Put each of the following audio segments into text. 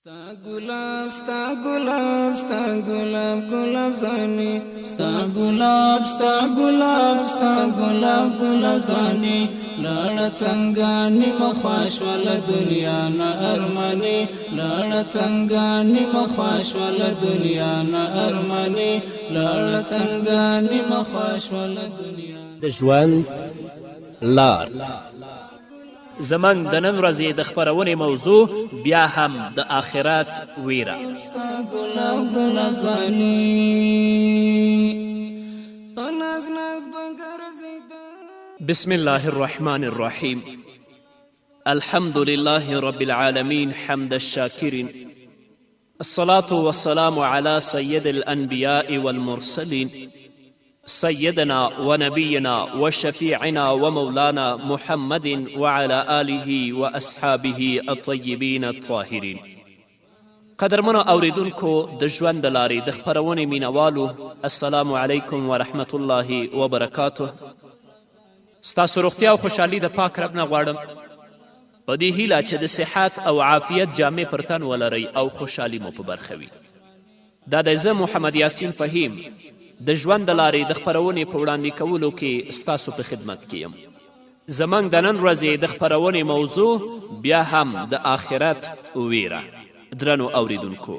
ستا گلاب ستا گلاب ستا گلاب گلاب زانی ستا گلاب ستا گلاب ستا گلاب گلاب زانی لاړه څنګه نیمه خواش والا دنیا نه ارمانی لاړه څنګه نیمه خواش والا دنیا نه ارمانی لاړه څنګه نیمه خواش والا دنیا د ژوند لار زمنګ د نن ورځې د خپرونې موضوع بیا هم د آخرت ویره. بسم الله الرحمن الرحيم. الحمد لله رب العالمين حمد الشاكرين، الصلاة والسلام على سيد الأنبياء والمرسلين سيدنا ونبينا وشفيعنا ومولانا محمد وعلى آله وأصحابه الطيبين الطاهرين. قدرمنو اوریدونکو د ژوند د لارې د خپرونې مینوالو، السلام علیکم ورحمة الله وبرکاته. ستاسو روغتیا او خوشحالي د پاک رب نه غواړم، په دې هیله چې د صحت او عافیت جامې پر تن ولرئ او خوشحالي مو په برخه وي. دا دی زه محمد یاسین فهیم د ژوند د لارې د خپرونې په وړاندې کولو کې ستاسو په خدمت کې یم. زموږ د نن ورځې د خپرونې موضوع بیا هم د آخرت ویره. درنو اوریدونکو،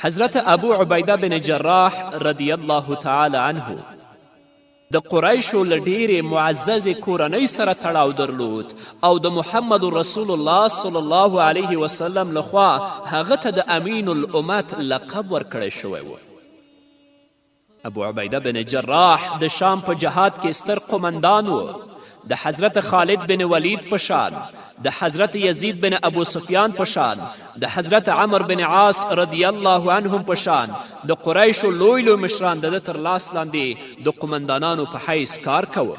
حضرت ابو عبیده بن جراح رضی الله تعالی عنه د قریشو له ډیرې معززې کورنۍ سره تړاو درلود او د محمد رسول الله صلی الله علیه وسلم لخوا هغه ته د امین الامت لقب ورکړی شوی و. ابو عبیده بن جراح د شام په جهاد کې ستر قمندان و، د حضرت خالد بن ولید په شان، د حضرت یزید بن ابو سفیان په شان، د حضرت عمر بن عاص رضی الله عنهم په شان د قریشو لوی لوی مشران د ده تر لاس لاندې د قمندانانو په حیث کار کوه.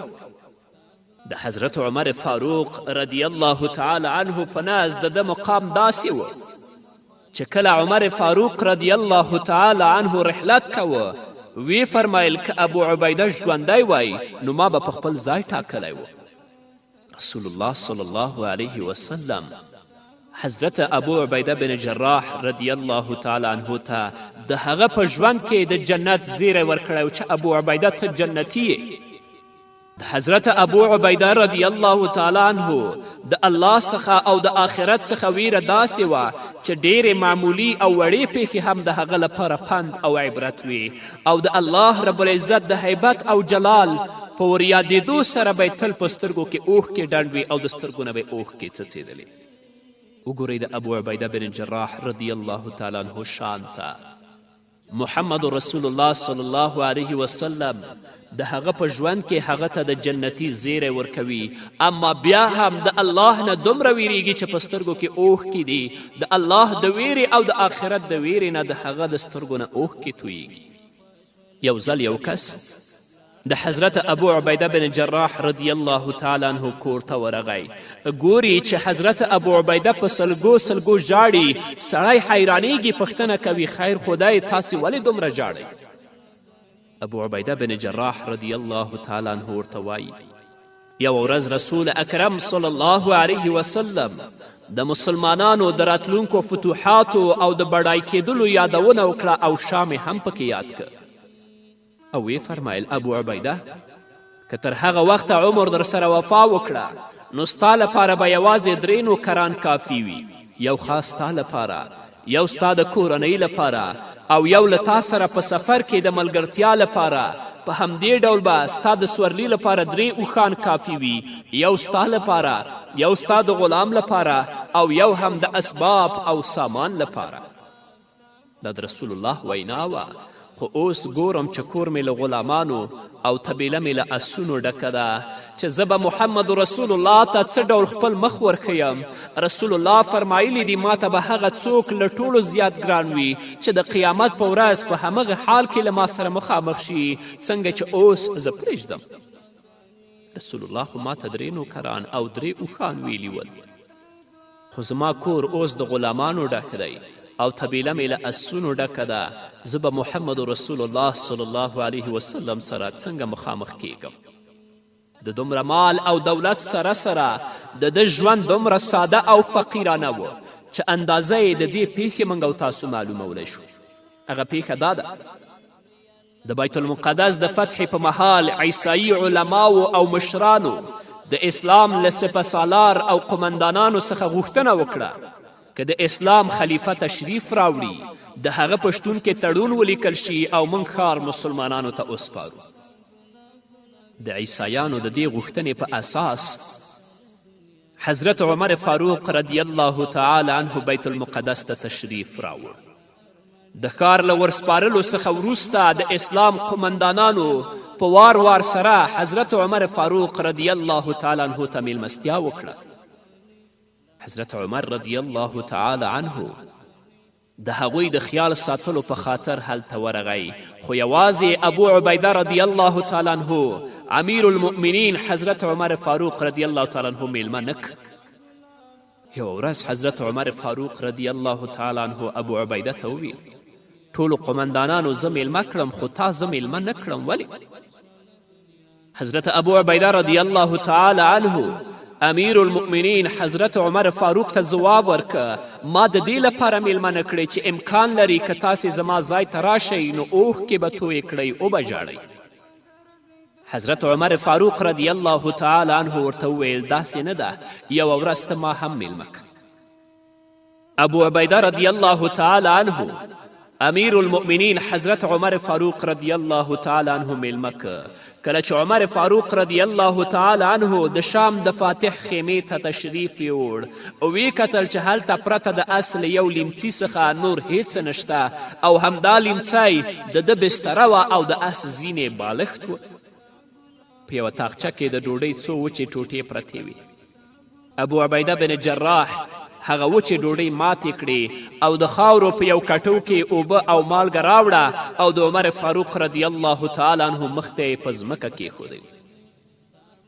د حضرت عمر فاروق رضی الله تعالی عنه په نزد د ده مقام داسې و چې کله عمر فاروق رضی الله تعالی عنه رحلت کوه، وی فرمایل که ابو عبیده ژوندی وای نو ما به په خپل ځای ټاکلی و. رسول الله صلی الله علیه وسلم حضرت ابو عبیده بن جراح رضی الله تعالی عنه ته د هغه په ژوند کې د جنت زیری ورکړی و چې ابو عبیده ته جنتي یې. د حضرت ابو عبیده رضی الله تعالی عنه د الله څخه او د آخرت څخه ویره داسې وه چې ډیرې معمولي او وړې پیښې هم د هغه لپاره پند او عبرت وي، او د الله رب العزت د هیبت او جلال په وریادېدو سره به تل په سترګو کې اوښکې ډنډ وي او د سترګو نه به اوښکې څڅېدلې. وګورئ د ابو عبیده بن جراح رضی الله تعالی عنه شان ته. محمد رسول الله صلی الله علیه وسلم د هغه په ژوند کې هغه ته د جنتي زیری ورکوي، اما بیا هم د الله نه دومره ویریږي چې په سترګو کې اوښکې دي. د الله د ویرې او د آخرت د ویرې نه د هغه د سترګو نه اوښکې تویږي. یو ځل یو کس د حضرت ابو عبیده بن جراح رضی الله تعالی عنه کور ته ورغی. ګوري چې حضرت ابو عبیده په سلګو سلګو ژاړي. سړی حیرانیږي، پوښتنه کوي خیر خدای تاسې ولې دومره ژاړئ؟ ابو عبیده بن جراح رضی الله تعالی عنه ورته وایي یوه ورځ رسول اکرم صلی الله علیه وسلم د مسلمانانو د راتلونکو فتوحاتو او د بډای کېدلو یادونه وکړه او شام هم پکې یاد کړ. او وی فرمایل ابو عبیده که تر هغه وخته عمر در سره وفا وکړه نو ستا لپاره به یوازې 3 نوکران کافي وي، یو خاص ستا لپاره، یو ستا د کورنۍ لپاره، او یو له تا سره په سفر کې د ملګرتیا لپاره. په همدې ډول به ستا د سورلي لپاره 3 اوښان کافي وي، یو ستا لپاره، یو ستا د غلام لپاره، او یو هم د اسباب او سامان لپاره. دا د رسول الله وینا وه. خو اوس ګورم چې کور مې له غلامانو او طبیله مې له اسونو ډکه ده چې زه به محمد رسول الله ته څه ډول خپل مخ ورښیم. رسول الله فرمایلی دي ما ته به هغه څوک له ټولو زیات ګران وي چې د قیامت په ورځ په همغه حال کې له ما سره مخامخ شي څنګه چې اوس زه پرېږدم. رسول الله خو ما ته 3 نوکران او 3 اوښان ویلي ول، خو زما کور اوس د غلامانو ډک دی او طبیله مې له اسونو ډکه ده. زه به محمد رسول الله صلی الله علیه وسلم سره څنګه مخامخ کیږم؟ د دومره مال او دولت سره سره د ده ژوند دومره ساده او فقیرانه و چې اندازه یې د دې پیښې موږ او تاسو معلومولی شو. هغه پیښه دا ده د بیت المقدس د فتح په مهال عیسایي علماو او مشرانو د اسلام له سپه سالار او قمندانانو څخه غوښتنه وکړه که د اسلام خلیفه تشریف راوړي د هغه په شتون کې تړون ولیکل شي او موږ ښار مسلمانانو ته وسپارو. د عیسایانو د دې غوښتنې په اساس حضرت عمر فاروق رضی الله تعالی عنه بیت المقدس ته تشریف راوړ. د ښار له ورسپارلو څخه وروسته د اسلام قمندانانو په وار سره حضرت عمر فاروق رضی الله تعالی عنه ته میلمستیا وکړه. حضرت عمر رضی الله تعالی عنه د هغوی د خیال ساتلو په خاطر هلته ورغی، خو یوازې ابو عبیده رضی الله تعالی عنه امیر المؤمنین حضرت عمر فاروق رضی الله تعالی عنه میلمه نه کړ. یوه ورځ حضرت عمر فاروق رضی الله تعالی عنه ابو عبیده ته وویل ټولو قمندانانو زه میلمه کړم خو تا زه میلمه نه کړم، ولې؟ حضرت ابو عبیده رضی الله تعالی عنه امیر المؤمنین حضرت عمر فاروق ته ځواب ورکه ما د دې لپاره میلمه نه کړی چې امکان لري که تاسې زما ځای ته راشئ نو اوښکې به تویې کړئ او به ژاړئ. حضرت عمر فاروق رضی الله تعالی عنه ورته وویل داسې نه ده، یوه ورځ ته ما هم میلمه که. ابو عبیده رضی الله تعالی عنه امیر المؤمنین حضرت عمر فاروق رضی الله تعالی عنه میلمه که. کله چې عمر فاروق رضی الله تعالی عنه د شام د فاتح خیمې ته تشریف یوړ او ویې کتل چې هلته پرته د اصل یو لیمڅي څخه نور هیڅ نشته او همدا لیمڅی د ده بستره وه او د اس ځینې بالښت و. په یوه تاقچه کې د ډوډۍ څو وچې ټوټې پرتې وې. ابو عبیده بن جراح هغه وچې ډوډۍ ماتې کړې او د خاورو په یو کټو کې اوبه او مالګه راوړه او د عمر فاروق رضی الله تعالی عنه مخ ته یې په ځمکه کیښودی.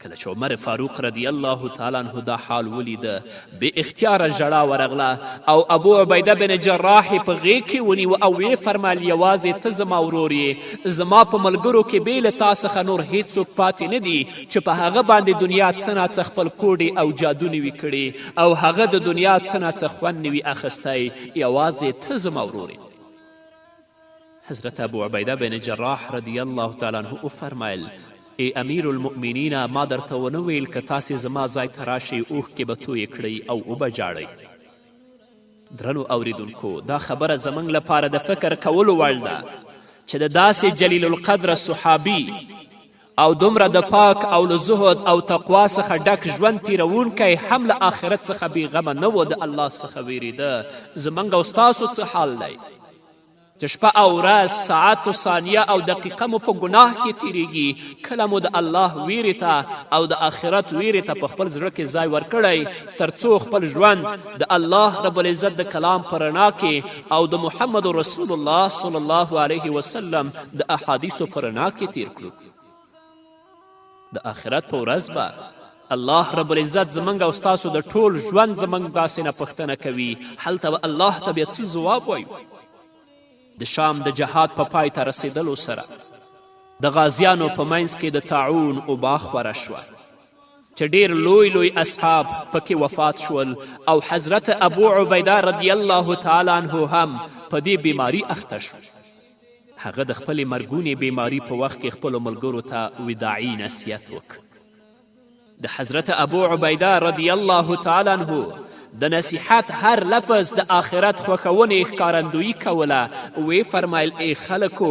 کله چې عمر فاروق رضی الله تعالی عنه دا حال ولیده بې اختیاره ژړا ورغله او ابو عبیده بن جراح یې په غیږ کې ونیوه او ویې فرمیل یوازې ته زما ورور یې، زما په ملګرو کې بې له تا څخه نور هیڅوک پاتې نه دي چې په هغه باندې دنیا څه ناڅه خپل کوډې او جادو نه وي کړي او هغه د دنیا څه ناڅه خوند نه وي اخیستی، یوازې ته زما ورور یې. حضرت ابو عبیده بن جراح رضی الله تعالی عنه وفرمیل ای امیر المؤمنین ما درته ونه ویل که تاسې زما ځای ته راشئ اوښکې به تویې کړئ او اوبه ژاړئ. درنو اوریدونکو دا خبره زموږ لپاره د فکر کولو وړ ده چې د داسې جلیل القدره صحابي او دومره د پاک او له زهد او تقوا څخه ډک ژوند تیرونکی هم له آخرت څخه بېغمه نه و، د الله څخه ویرېده. زموږ او ستاسو څه حال دی چې شپه او ورځ ساعت و ثانیه او دقیقه مو په ګناه کې تیریږي، کله مو د الله ویرې ته او د آخرت ویرې ته په خپل زړه کې ځای ورکړی تر څو خپل ژوند د الله رب العزت د کلام په رڼا کې او د محمد رسول الله صلی الله علیه وسلم د احادیثو په رڼا کې تیر کړو. د آخرت په ورځ به الله رب العزت زموږ او ستاسو د ټول ژوند زموږ داسې نه پوښتنه کوي، هلته به الله ته بیا څه ځواب وایو؟ د شام د جهاد په پای ته رسېدلو سره د غازیانو په منځ کې د طاعون اوبه خوره شوه چې ډېر لوی اصحاب پکې وفات شول او حضرت ابو عبیده رضی الله تعالی عنه هم په دې بیماري اخته شو. هغه د خپلې مرګونې بیماري په وخت کې خپلو ملګرو ته وداعي نصیحت وکړ. د حضرت ابو عبیده رضی الله تعالی عنه د نصیحت هر لفظ د آخرت خوښونې ښکارندویي کوله. ویې فرمیل ای خلکو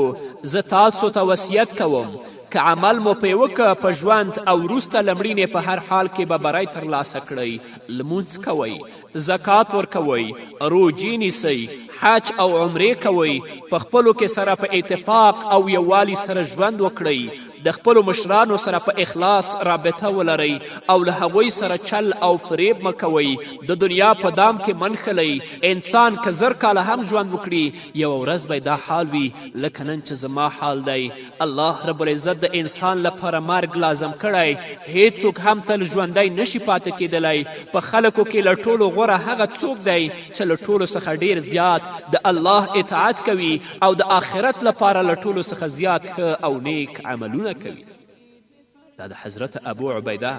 زه تاسو ته وصیت کوم که عمل مو پې وکړه په ژوند او وروسته له مړینې په هر حال کې به بری ترلاسه کړئ، لمونځ کوئ، زکات ورکوئ، روژې نیسئ، حج او عمرې کوئ، په خپلو کې سره په اتفاق او یووالي سره ژوند وکړئ، د خپلو مشرانو سره په اخلاص رابطه ولرئ او له هغوی سره چل او فریب مه کوئ، د دنیا په دام کې منښلئ. انسان که 1000 کاله هم ژوند وکړي یوه ورځ به دا حال وي لکه نن چې زما حال دی. الله رب العزت د انسان لپاره مرګ لازم کړی، هیڅوک هم تل ژوندی نشي پاتې کیدلی. په خلکو کې له ټولو غوره هغه څوک دی چې له ټولو څخه ډیر زیات د الله اطاعت کوي او د آخرت لپاره له ټولو څخه زیات ښه او نیک عملونه کوي. دا د حضرت ابو عبیده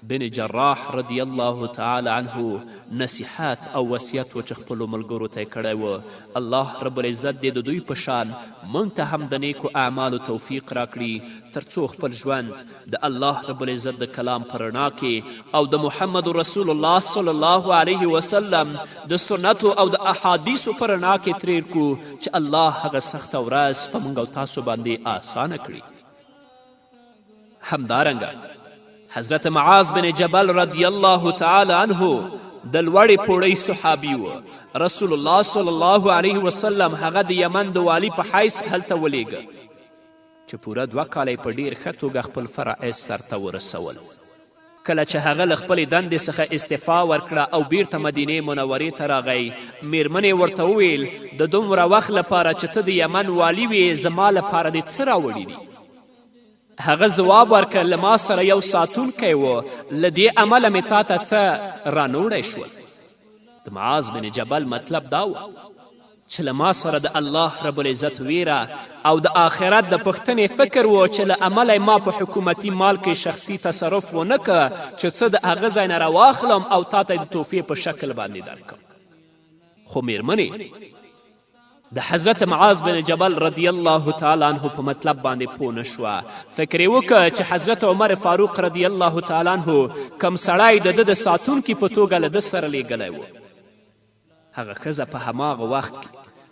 بن جراح رضی الله تعالی عنه نصیحت او وصیت و چې خپلو ملګرو ته یې کړی و. الله رب العزت دې د دوی په شان موږ ته هم د نیکو اعمالو توفیق راکړي تر څو خپل ژوند د الله رب العزت د کلام په رڼا کې او د محمد رسول الله صلی الله علیه وسلم د سنتو او د احادیثو په رڼا کې تېر کړو چې الله هغه سخته ورځ په موږ او تاسو باندې آسانه کړي. همدارنګه حضرت معاذ بن جبل رضی الله تعالی عنه د لوړې پوړۍ صحابي و. رسول الله صلی الله علیه وسلم هغه د یمن د والي په حیث هلته ولیږه چې پوره 2 کاله یې په ډېر ښه توګه خپل فرایض سرته ورسول. کله چې هغه له خپلې دندې څخه استعفا ورکړه او بیرته مدینې منورې ته راغی، میرمنې ورته وویل د دومره وخت لپاره چې ته د یمن والي وې زما لپاره دې څه راوړي دي؟ هغه ځواب ورکړ له ما سره یو ساتونکی و، له دې امله مې تا ته څه رانوړی شول. د معاذ بن جبل مطلب دا و چې له ما سره د الله رب العزت ویره او د آخرت د پوښتنې فکر و چې له امله ما په حکومتي مال کې شخصي تصرف ونه که چې څه د هغه ځای نه راواخلم او تا ته د تحفې په شکل باندې درکړم. خو میرمنې د حضرت معاذ بن جبل رضی الله تعالی عنه په مطلب باندې پوه نه شوه. فکر یې وکړه چې حضرت عمر فاروق رضی الله تعالی عنه کم سړی د ده د ساتونکي په توګه له ده سره لیږلی و. هغه ښځه په هماغه وخت کې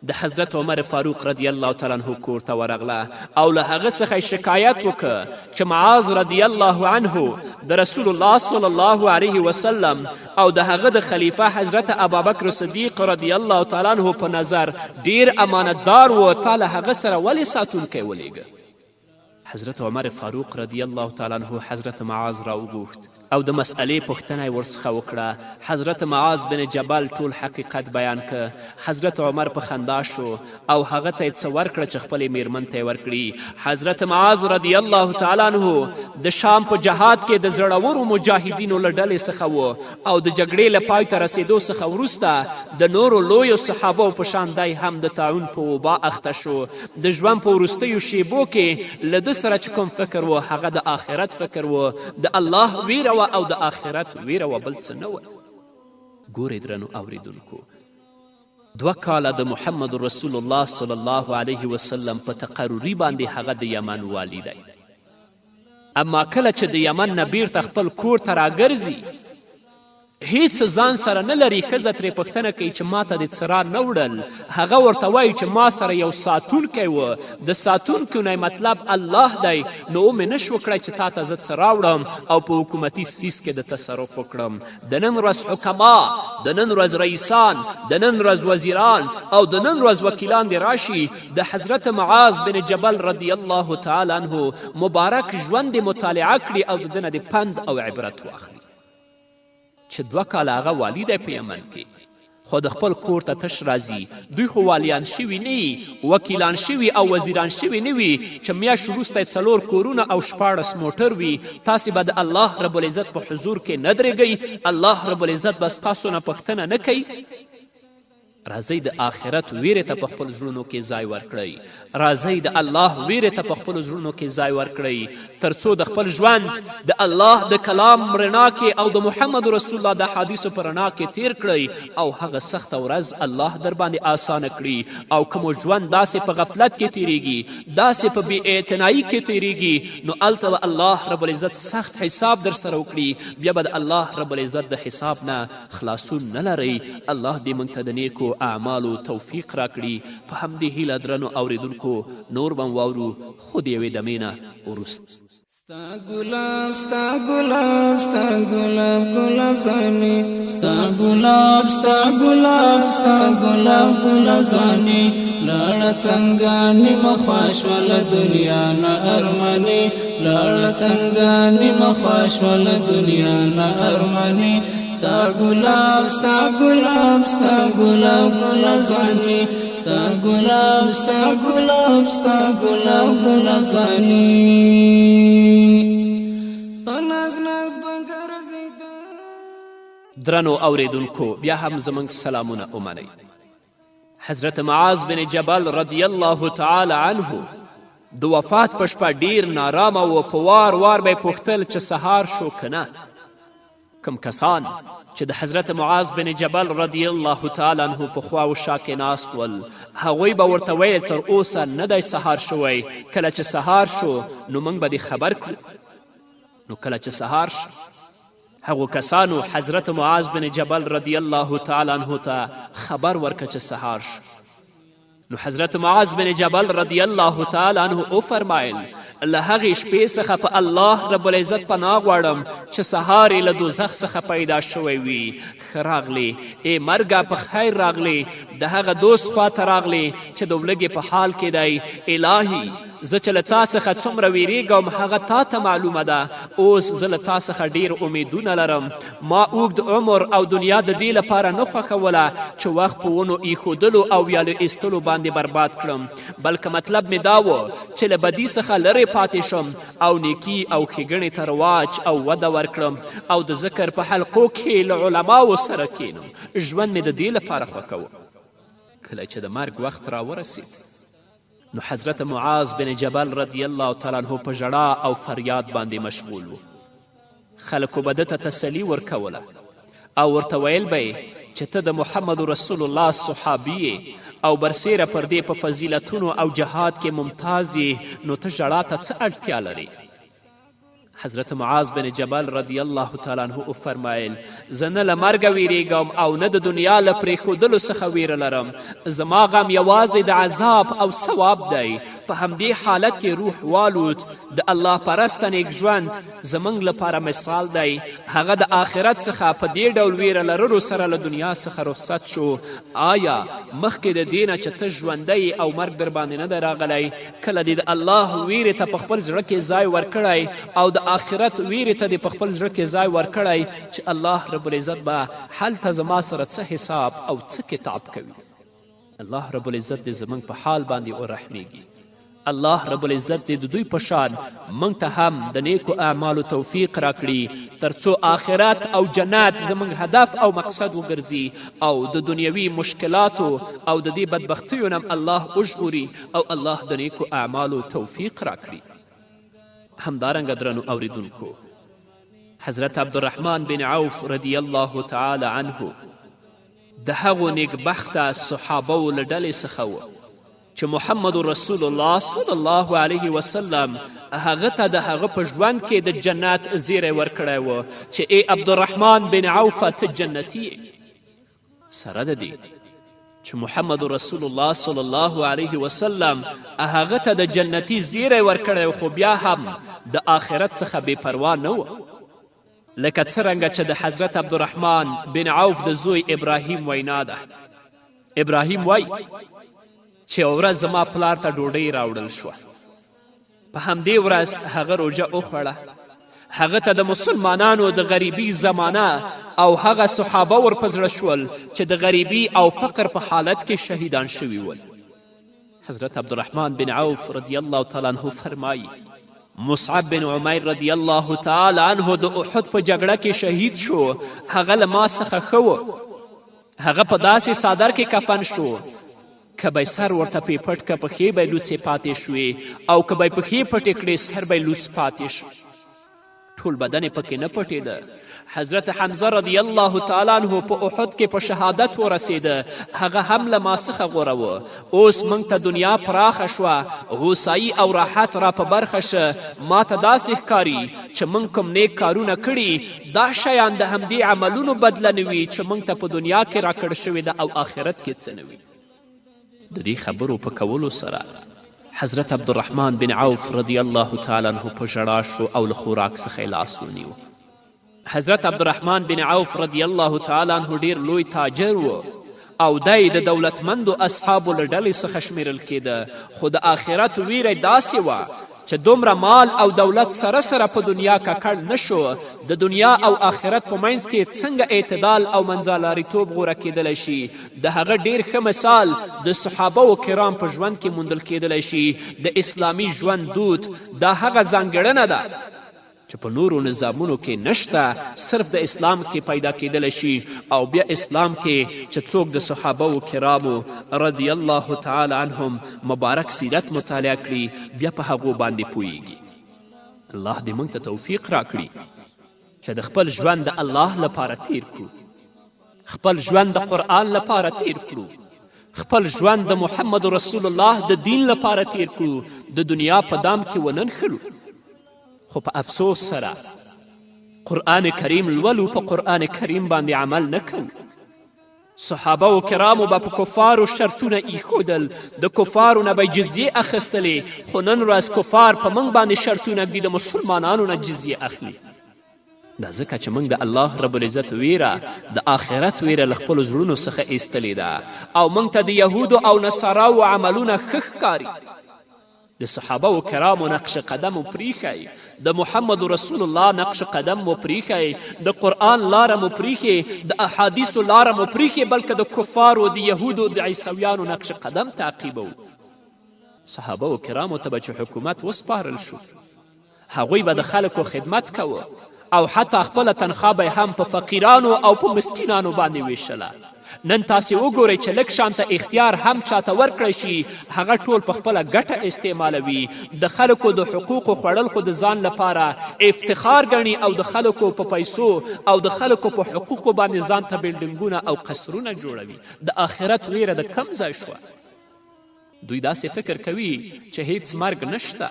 د حضرت عمر فاروق رضی الله تعالی عنه کور ته ورغله او له هغه څخه شکایت وکړه چې معاذ رضی الله عنه د رسول الله صلی الله علیه وسلم او د هغه د خلیفه حضرت ابابکر صدیق رضی الله تعالی عنه په نظر ډیر امانتدار و، تا له هغه سره ولې ساتونکی ولیږه؟ حضرت عمر فاروق رضی الله تعالی عنه حضرت معاذ راوغوښت او د مسئلې پوښتنه یې ورڅخه وکړه. حضرت معاذ بن جبل ټول حقیقت بیان که. حضرت عمر په خندا شو او هغه ته یې څه ورکړه چې خپلې میرمن ته یې ورکړي. حضرت معاذ رضی الله تعالی عنه د شام په جهاد کې د زړورو مجاهدینو له ډلې څخه و او د جګړې له پای ته رسېدو څخه وروسته د نورو لویو صحابو په شان دی هم د طاعون په وبا اخته شو. د ژوند په وروستیو شیبو کې له ده سره چې کوم فکر و هغه د آخرت فکر و، د الله ویره او د آخرت ویره و، بل څه نه و. ګورې درنو اوریدونکو، 2 کاله د محمد رسول الله صلی الله علیه وسلم په تقرري باندې هغه د یمن والی دی. اما کله چې د یمن نه بیرته خپل کور ته راګرځي هیڅ ځان سره نه لري. ښځه ترې پوښتنه کوي چې ما ته دې څه را نه وړل؟ هغه ورته وایي چې ما سره یو ساتونکی و، د ساتونکي نه مطلب الله دی، نو ومې نه شو کړی چې تا ته زه څه راوړم او په حکومتي سیس کې د تصرف وکړم. د نن ورځ حکما، د نن ورځ رئیسان، د نن ورځ وزیران او د نن ورځ وکیلان دې راشي د حضرت معاذ بن جبل رضی الله تعالی عنه مبارک ژوند دې مطالعه کړي او د ده نه دې پند او عبرت واخلي چې 2 کاله هغه والی دی په یمن کې، خو د خپل کور ته تش راځي. دوی خو والیان شوي نه وي، وکیلان شوي او وزیران شوي نه وي چې میاشت وروسته 4 کورونه او 14 موټر وي. تاسې به د الله رب العزت په حضور کې نه درېږئ، الله رب العزت به ستاسو نه پوښتنه نه کوي. راځئ د آخرت ویرې ته په خپل زړونو کې ځای ورکړئ. راځئ د الله ویرې ته په خپلو زړونو کې ځای ورکړئ تر څو د خپل ژوند د الله د کلام رڼا کې او د محمد رسول الله د حدیثو په رڼا کې تیر کړئ او هغه سخته ورځ الله در باندې آسانه کړي. او که مو ژوند داسې په غفلت کې تیریږي، داسې په بې اعتنایي کې تیریږي، نو هلته به الله رب العزت سخت حساب در سره وکړي. بیا به د الله رب العزت د حساب نه خلاصون نه لرئ. الله دې موږ ته د نیکو اعمالو توفیق راکړي. په همدې هیله درنو اوریدونکو نور به واورو خو د یوې دمې نه وروسته. ستا ګلاب ستا ګلاب ستا ګلاب ګلاب زاني، ستا ګلاب ستا ګلاب ستا ګلاب ګلاب زاني، لاړه څنګه نیمه خوا شوله دنیا نه ارماني، لاړه څنګه نیمه خوا شوله دنیا نه ارماني. ستا ګلاب ستا ګلاب ستا ګلاب ګلاب زاني، ستا ګلاب ستا ګلاب ستا ګلاب ګلاب زاني. درنو اوریدونکو بیا هم زموږ سلامونه ومنئ. حضرت معاذ بن جبل رضی الله تعالی عنه د وفات په شپه ډیر نارامه و. په وار وار به یې پوښتل چې سهار شو که نه. کم کسان چې د حضرت معاذ بن جبل رضی الله تعالی عنه په خوا و شا کې ناست ول هغوی به ورته ویل تر اوسه نه دی سهار شوی کله چې سهار شو نو موږ به دې خبر کړو نو کله چې سهار شو هغو کسانو حضرت معاذ بن جبل رضی الله تعالی عنه ته خبر ورکړه چې سهار شو نو حضرت معاذ بن جبل رضی الله تعالی عنه وفرمایل له هغې شپې څخه په الله رب العزت پناه غواړم چې سهار یې له دوزخ څخه پیدا شوی وي ښه راغلې ای مرګه په خیر راغلې د هغه دوست خواته راغلې چې د ولږې په حال کې دی الهي زه چې له تا څخه څومره ویریږم هغه تا ته معلومه ده اوس زه له تا څخه ډیر امیدونه لرم ما اوږد عمر او دنیا د دې لپاره نه خوښوله چې وخت په ونو ایښودلو او ویالو ایستلو باندې برباد کړم بلکې مطلب مې دا و چې له بدي څخه لرې پاتې شم او نیکي او ښېګڼې ته رواج او وده ورکړم او د ذکر په حلقو کې له علماو سره کښېنم ژوند مې د دې لپاره خوښوه کله چې د مرګ وخت راورسید نو حضرت معاذ بن جبل رضی الله تعالی عنه په ژړا او فریاد باندې مشغول و خلکو به ده ته تسلي ورکوله او ورته ویل به چې ته د محمد رسول الله صحابي او برسیره پر دې په فضیلتونو او جهاد کې ممتاز یې نو ته ژړا ته څه اړتیا لرې حضرت معاذ بن جبل رضی الله تعالی عنه وفرمایل زه نه له مرګه ویریږم او نه د دنیا له پرېښودلو څخه ویره لرم زما غم یوازې د عذاب او ثواب دی په همدې حالت کې روح والوت د الله پرسته نیک ژوند زموږ لپاره مثال دی هغه د آخرت څخه په دې ډول ویره لرلو سره له دنیا څخه رخصت شو آیا مخکې د دې نه چې ته ژوندی او مرګ در باندې نه دی راغلی کله دې د الله ویرې ته په خپل زړه کې ځای ورکړی او د آخرت ویرې ته دې په خپل زړه کې ځای ورکړی چې الله رب العزت به هلته زما سره څه حساب او څه کتاب کوي الله رب العزت دې زموږ په حال باندې ورحمیږي الله رب العزت دې د دوی په شان موږ ته هم د نیکو اعمالو توفیق راکړي تر څو آخرت او جنت زموږ هدف او مقصد وګرځي او د دنیوي مشکلاتو او د دې بدبختیو نه الله وژغوري او الله د نیکو اعمالو توفیق راکړي همدارنګه درنو اوریدونکو حضرت عبدالرحمن بن عوف رضی الله تعالی عنه د هغو نیکبخته صحابو له ډلې څخه و چې محمد رسول الله صلی الله علیه وسلم هغه ته د هغه په ژوند کې د جنت زیری ورکړی و چې ای عبدالرحمن بن عوف ته جنتي سره د دې چې محمد رسول الله صلی الله علیه وسلم هغه ته د جنتي زیری ورکړی خو بیا هم د آخرت څخه بې پروا نه و لکه څرنګه چې د حضرت عبدالرحمن بن عوف د زوی ابراهیم وینا ده ابراهیم وای چې ورځ زما پلار ته ډوډۍ راوړل شوه په همدې ورځ هغه روژه وخوړه هغه ته د مسلمانانو د غریبي زمانه او هغه صحابه ورپه زړه شول چې د غریبي او فقر په حالت کې شهیدان شوي ول حضرت عبدالرحمن بن عوف رضی الله تعالی عنه فرمایي مصعب بن عمیر رضی الله تعالی عنه د احد په جګړه کې شهید شو هغه له ما څخه ښه و هغه په داسې څادر کې کفن شو که به سر ورته پې پټ که پښې به یې لوڅې پاتې شوې او که به یې پښې پټې کړې سر به یې لوڅ پاتې شو ټول بدن یې پکې نه پټېده حضرت حمزه رضی الله تعالی عنه په احد کې په شهادت ورسېده هغه هم له ما څخه غوره و اوس موږ ته دنیا پراخه شوه غوسایي او راحت را په برخه شه ما ته داسې ښکاري چې موږ کوم نیک کارونه کړي دا شیان د همدې عملونو بدله نه وي چې موږ ته په دنیا کې راکړ شوې ده او آخرت کې څه نه وي د دې خبرو په کولو سره حضرت عبدالرحمن بن عوف رضی الله تعالی عنه په ژړا شو او له خوراک څخه یې لاس ونیو حضرت عبدالرحمن بن عوف رضی الله تعالی عنه ډیر لوی تاجر و او دی د دولتمندو اصحابو له ډلې څخه شمیرل کېده خو د آخرت ویره داسې وه چې دومره مال او دولت سره سره په دنیا ککړ نه شو د دنیا او آخرت په منځ کې څنګه اعتدال او منځلاریتوب غوره کیدلی شي د هغه ډیر ښه مثال د صحابه و کرام په ژوند کې موندل کیدلی شي د اسلامي ژوند دود دا هغه ځانګړنه ده چې په نورو نظامونو کې نشته صرف د اسلام کې پیدا کیدلی شي او بیا اسلام کې چې څوک د صحابه و کرامو رضی الله تعالی عنهم مبارک سیرت مطالعه کړي بیا په هغو باندې پوهیږي الله دې موږ ته توفیق راکړي چې د خپل ژوند د الله لپاره تیر کړو، خپل ژوند د قرآن لپاره تیر کړو، خپل ژوند د محمد رسول الله د دین لپاره تیر کړو، د دنیا په دام کې وننښلو. خو په افسوس سره قرآن کریم لولو، په قرآن کریم باندې عمل نه کوو. صحابه و کرامو به په کفارو شرطونه ایښودل، د کفارو نه به جزیې اخیستلې، خو نن ورځ کفار په موږ باندې شرطونه ږدي، د مسلمانانو نه جزیې اخلي. دا ځکه چې موږ د الله رب العزت ویره، د آخرت ویره له خپلو زړونو څخه ایستلې ده، او موږ ته د یهودو او نصاراو عملونه ښه ښکاري. د صحابه و کرامو نقش قدم و پریښی، د محمد رسول الله نقش قدم و پریښی، د قرآن لاره مو پریښې، د احادیثو لاره مو پریښې، بلکې د کفارو، د یهودو، د عیسویانو نقش قدم تعقیبو. صحابه و کرامو ته به چې حکومت وسپارل شو، هغوی به د خلکو خدمت کوه، او حتی خپله تنخوا به هم په فقیرانو او په مسکینانو باندې ویشله. نن تاسې وګورئ چې لږ شانته اختیار هم چاته ورکړی شي، هغه ټول په خپله ګټه استعمالوي. د خلکو د حقوقو خوړل خو د ځان لپاره افتخار ګڼي، او د خلکو په پیسو او د خلکو په حقوقو باندې ځان ته بلډنګونه او قصرونه جوړوي. د آخرت ویره د کم ځای شوه؟ دوی داسې فکر کوي چې هیڅ مرګ نشته.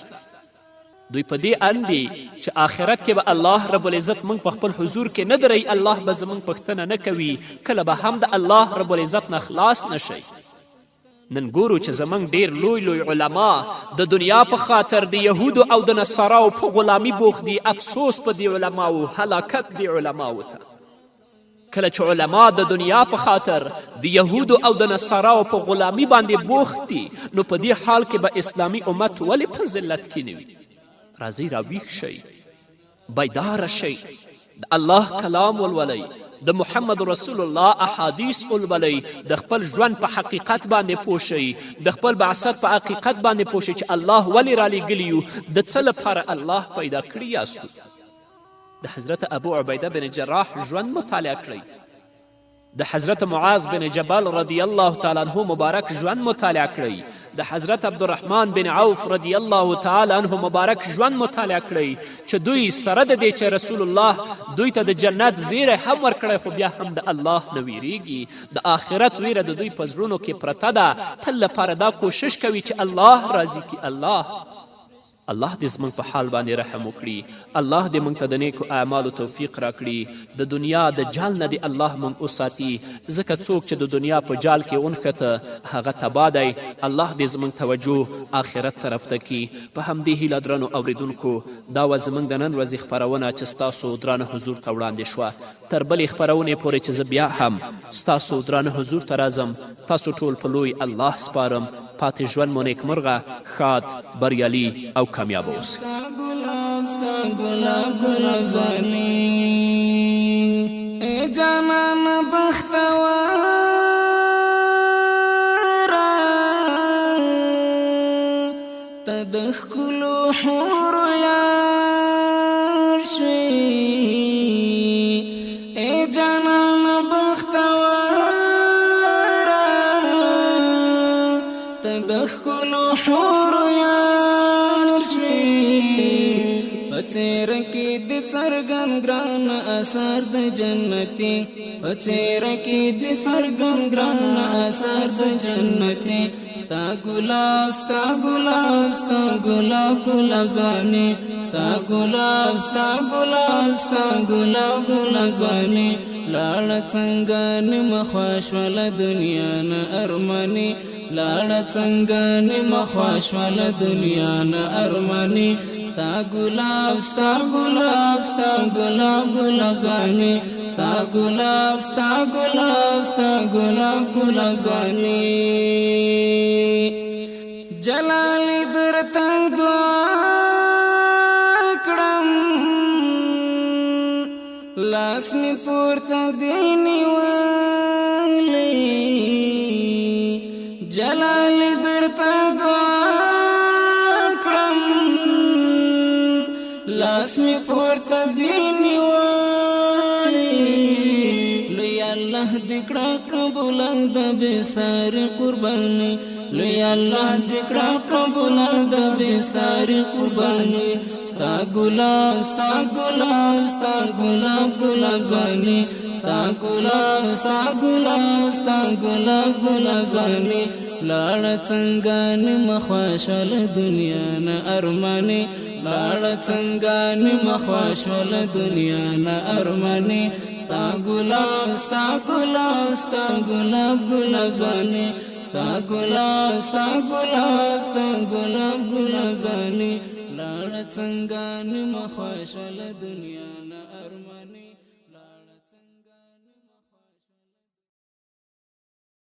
دوی په دې اند دي چې آخرت کې به الله رب العزت موږ په خپل حضور کې نه دروي، الله به زموږ پوښتنه نه کوي، کله به هم د الله رب العزت نه خلاص نشئ. نن ګورو چې زموږ ډیر لوی لوی علما د دنیا په خاطر د یهودو او د نصاراو په غلامي بوخت دي. افسوس په دې علماو، هلاکت دې علماو ته. کله چې علما د دنیا په خاطر د یهودو او د نصاراو په غلامي باندې بوخت دي، نو په دې حال کې به اسلامي امت ولې په ذلت کې نه وي؟ راځئ راویښ شئ، بیداره شئ، د الله کلام ولولئ، د محمد رسول الله احادیث ولولئ، د خپل ژوند په حقیقت باندې پوه شئ، د خپل بعثت په حقیقت باندې پوه شئ چې الله ولې رالیږلي یو، د څه لپاره الله پیدا کړي یاستو. د حضرت ابو عبیده بن جراح ژوند مطالعه کړئ، د حضرت معاذ بن جبل رضی الله تعالی عنه مبارک ژوند مطالعه کړئ، د حضرت عبدالرحمن بن عوف رضی الله تعالی عنه مبارک ژوند مطالعه کړئ، چې دوی سره د دې چې رسول الله دوی ته د جنت زیری هم ورکړی، خو بیا هم د الله نه ویریږي. د آخرت ویره د دوی په زړونو کې پرته ده. تل لپاره دا کوشش کوي چې الله راضي کړي. الله دې زموږ په حال باندې رحم وکړي. الله دې موږ ته د نیکو اعمالو توفیق راکړي. د دنیا د جال نه دې الله موږ وساتي، ځکه څوک چې د دنیا په جال کې ونښته هغه تباه دی. الله دې زموږ توجه آخرت طرف ته کړي. په همدې هیله درنو اوریدونکو، دا وه زموږ د نن ورځې خپرونه چې ستاسو درانه حضور ته وړاندې شوه. تر بلې خپرونې پورې چې زه بیا هم ستاسو درانه حضور ته راځم، تاسو ټول په لوی الله سپارم. پاتې ژوند مو نیکمرغه، ښاد، بریالي او کامیاب اوسئ. گلاب زانی ای جانان بختوارا، تدخلو حور یار شوی. ای جانان بختوارا، تدخلو حور یار شوی. پڅیر کې د څرګند ګران اثر د جنتی، پڅیر کې د څرګند ګران اثر د جنتی. ستا ګلاب ستا ګلاب ستا ګلاب ګلاب زانی، ستا ګلاب ستا ګلاب ستا ګلاب ګلاب زانی. لاړه څنګه نیمه خوا شوله دنیا نه ارماني، لاړه څنګه نیمه خوا شوله دنیا نه ارماني. ستا ګلاب ستا ګلاب ستا ګلاب ګلاب زانی، ستا ګلاب ستا ګلاب ستا ګلاب ګلاب زانی. جلالی درته دعا کړم، لاس می پورته دی نیولی. جلالی درته دعا کړم، لاس می پورته دی نیولی. لوی الله دې کړه قبول قبول د بسار قرباني لوی الله دکړه قبول د بسار قرباني ستا ګلاب ستا ګلاب ستا ګلاب ګلاب ځواني ستا ګلاب ستا ګلاب ستا ګلاب ګلاب ځواني لاړ څنګه نیم خوشال دنیا نه ارماني لاړ څنګه نیم خوشال دنیا نه ارماني ستا ګلاب ستا ګلاب ستا ګلاب ګلاب ځواني ستا ګلاب ستا ګلاب ستا ګلاب ګلاب ځواني لاړ څنګه نیم خوشال دنیا نه ارماني